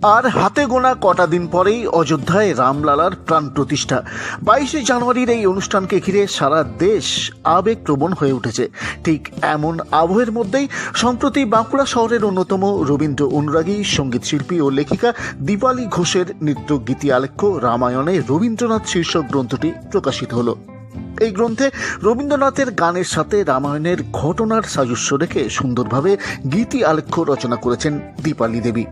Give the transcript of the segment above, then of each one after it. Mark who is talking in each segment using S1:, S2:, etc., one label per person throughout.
S1: আর হাতে গোনা কটা দিন পরেই অযোধ্যায় রামলালার প্রাণ প্রতিষ্ঠা। 22শে জানুয়ারির এই অনুষ্ঠানকে ঘিরে সারা দেশ আবেগপ্রবণ হয়ে উঠেছে। ঠিক এমন আবহের মধ্যেই সম্প্রতি বাঁকুড়া শহরের অন্যতম রবীন্দ্র অনুরাগী সঙ্গীত শিল্পী ও লেখিকা দীপালি ঘোষের নৃত্য গীতি আলেখ্য রামায়ণে রবীন্দ্রনাথ শীর্ষক গ্রন্থটি প্রকাশিত হলো। এই গ্রন্থে রবীন্দ্রনাথের গানের সাথে রামায়ণের ঘটনার সাজস্য রেখে সুন্দরভাবে গীতি আলেখ্য রচনা করেছেন দীপালি দেবী।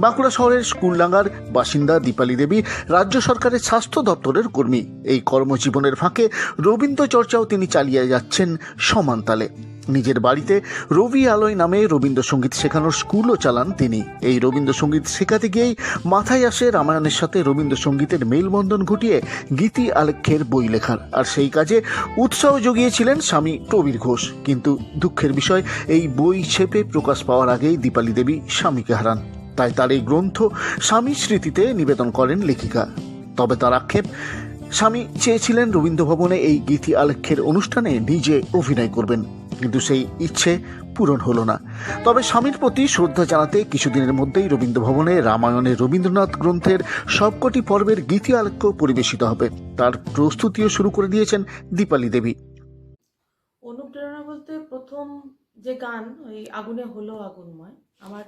S1: বাঁকুড়া শহরের স্কুলডাঙ্গার বাসিন্দা দীপালি দেবী রাজ্য সরকারের স্বাস্থ্য দপ্তরের কর্মী। এই কর্মজীবনের ফাঁকে রবীন্দ্র চর্চাও তিনি চালিয়ে যাচ্ছেন সমান তালে। নিজের বাড়িতে রবি আলোয় নামে রবীন্দ্রসঙ্গীত শেখানোর স্কুলও চালান তিনি। এই রবীন্দ্রসঙ্গীত শেখাতে গিয়েই মাথায় আসে রামায়ণের সাথে রবীন্দ্রসঙ্গীতের মেলবন্ধন ঘটিয়ে গীতি আলেখ্যের বই লেখার। আর সেই কাজে উৎসাহ জুগিয়েছিলেন স্বামী প্রবীর ঘোষ। কিন্তু দুঃখের বিষয়, এই বই ছেপে প্রকাশ পাওয়ার আগেই দীপালি দেবী স্বামীকে হারান। তাই তার এই গ্রন্থ স্বামীর স্মৃতিতে নিবেদন করেন লেখিকা। তবে তার আক্ষেপ, স্বামী চেয়েছিলেন রবীন্দ্রভবনে এই গীতি আলেখ্যের অনুষ্ঠানে নিজে অভিনয় করবেন, কিন্তু সেই ইচ্ছে পূরণ হলো না। তবে স্বামীর প্রতি শ্রদ্ধা জানাতে কিছুদিনের মধ্যেই রবীন্দ্রভবনে রামায়ণের রবীন্দ্রনাথ গ্রন্থের সবকটি পর্বের গীতি আলেখ্য পরিবেশিত হবে। তার প্রস্তুতিও শুরু করে দিয়েছেন দীপালি দেবী।
S2: অনুপ্রেরণা বলতে প্রথম যে গান, ওই আগুনে হলো আগুনময়, আমার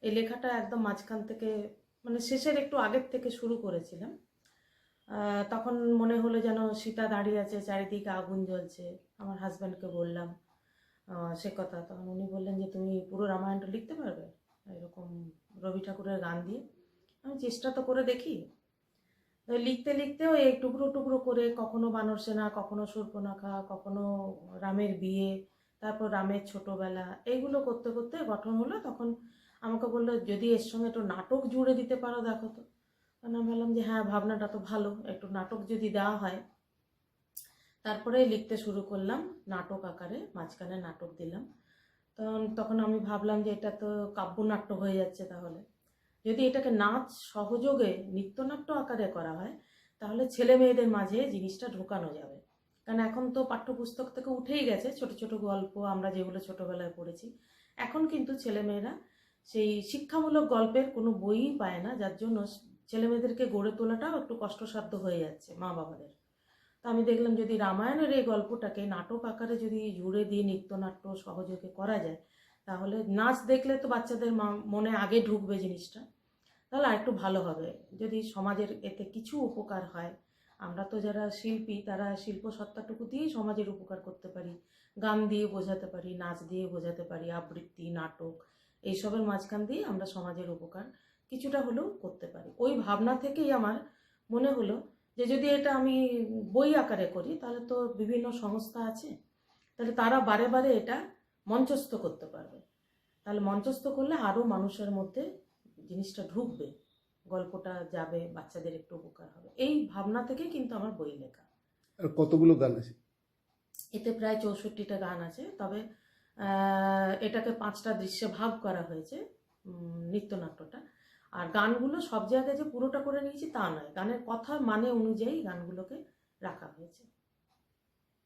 S2: এই লেখাটা একদম মাঝখান থেকে, মানে শেষের একটু আগের থেকে শুরু করেছিলাম। তখন মনে হলো যেন সীতা দাঁড়িয়ে আছে, চারিদিকে আগুন জ্বলছে। আমার হাজব্যান্ডকে বললাম সে কথা, তখন উনি বললেন যে তুমি পুরো রামায়ণটা লিখতে পারবে এরকম রবি ঠাকুরের গান দিয়ে। আমি চেষ্টা তো করে দেখি। লিখতে লিখতে ওই টুকরো টুকরো করে, কখনো বানর সেনা, কখনো শূর্পণখা, কখনো রামের বিয়ে, তারপর রামের ছোটবেলা, এইগুলো করতে করতে গঠন হলো। তখন আমাকে বললো যদি এর সঙ্গে একটু নাটক জুড়ে দিতে পারো দেখো তো। তখন আমি বললাম যে হ্যাঁ, ভাবনাটা তো ভালো, একটু নাটক যদি দেওয়া হয়। তারপরে লিখতে শুরু করলাম নাটক আকারে, মাঝখানে নাটক দিলাম। তখন আমি ভাবলাম যে এটা তো কাব্যনাট্য হয়ে যাচ্ছে, তাহলে যদি এটাকে নাচ সহযোগে নৃত্যনাট্য আকারে করা হয় তাহলে ছেলে মেয়েদের মাঝে জিনিসটা ঢোকানো যাবে। কারণ এখন তো পাঠ্যপুস্তক থেকে উঠেই গেছে ছোট ছোট গল্প, আমরা যেগুলো ছোটবেলায় পড়েছি। এখন কিন্তু ছেলেমেয়েরা সেই শিক্ষামূলক গল্পের কোনো বইই পায় না, যার জন্য ছেলেমেয়েদেরকে গড়ে তোলাটাও একটু কষ্টসাধ্য হয়ে যাচ্ছে মা বাবাদের। তো আমি দেখলাম যদি রামায়ণের এই গল্পটাকে নাটক আকারে যদি জুড়ে দিয়ে নৃত্যনাট্য সহযোগে করা যায়, তাহলে নাচ দেখলে তো বাচ্চাদের মনে আগে ঢুকবে জিনিসটা, তাহলে আরেকটু ভালো হবে। যদি সমাজের এতে কিছু উপকার হয়, আমরা তো যারা শিল্পী তারা শিল্প সত্তাটুকু দিয়েই সমাজের উপকার করতে পারি। গান দিয়ে বোঝাতে পারি, নাচ দিয়ে বোঝাতে পারি, আবৃত্তি, নাটক, এইসবের মাঝখান দিয়ে আমরা সমাজের উপকার কিছুটা হলেও করতে পারি। ওই ভাবনা থেকেই আমার মনে হলো যে যদি এটা আমি বই আকারে করি তাহলে তো বিভিন্ন সংস্থা আছে, তাহলে তারা বারে বারে এটা মঞ্চস্থ করতে পারবে। তাহলে মঞ্চস্থ করলে আরও মানুষের মধ্যে জিনিসটা ঢুকবে, গল্পটা যাবে, বাচ্চাদের একটু উপকার হবে। এই ভাবনা থেকে কিন্তু আমার বই লেখা।
S3: আর কতগুলো গান আছে
S2: এতে? প্রায় 64টা গান আছে। তবে এটাকে 5টা দৃশ্যে ভাগ করা হয়েছে নৃত্যনাট্যটা। আর গানগুলো সব জায়গায় যে পুরোটা করে নিয়েছি তা নয়, গানের কথার মানে অনুযায়ী গানগুলোকে রাখা হয়েছে।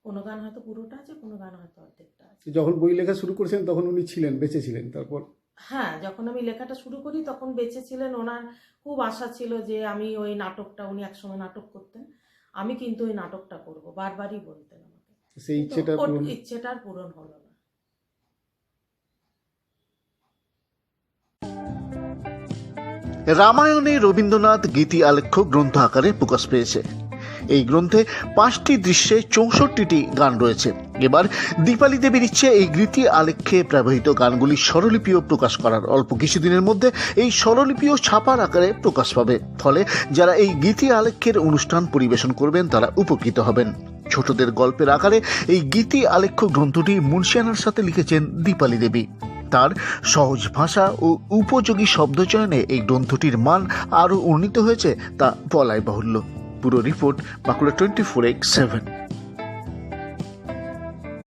S2: কোনো গান হয়তো পুরোটা আছে, কোনো গান হয়তো অর্ধেকটা আছে।
S3: যখন বই লেখা শুরু করেছেন তখন উনি ছিলেন, বেঁচে ছিলেন? তারপর
S2: হ্যাঁ, যখন আমি লেখাটা শুরু করি তখন বেঁচে ছিলেন। ওনার খুব আশা ছিল যে আমি ওই নাটকটা, উনি একসময় নাটক করতেন, আমি কিন্তু ওই নাটকটা করব, বারবারই বলতেন আমাকে।
S3: সেই
S2: ইচ্ছেটার পূরণ হলো না।
S1: রামায়ণে রবীন্দ্রনাথ গীতি আলেখ্য গ্রন্থ আকারে প্রকাশ পেয়েছে। এই গ্রন্থে 5টি দৃশ্যে 64টি গান রয়েছে। এবার দীপালি দেবীর ইচ্ছে এই গীতি আলেখ্যে ব্যবহৃত গানগুলির স্বরলিপিও প্রকাশ করার। অল্প কিছুদিনের মধ্যে এই স্বরলিপিও ছাপার আকারে প্রকাশ পাবে। ফলে যারা এই গীতি আলেখ্যের অনুষ্ঠান পরিবেশন করবেন তারা উপকৃত হবেন। ছোটদের গল্পের আকারে এই গীতি আলেখ্য গ্রন্থটি মুন্সিয়ানার সাথে লিখেছেন দীপালি দেবী। তার সহজ ভাষা ও উপযোগী শব্দচয়নে এই গ্রন্থটির মান আরও উন্নীত হয়েছে তা বলাই বাহুল্য। পুরো রিপোর্ট বাঁকুড়া 24/7।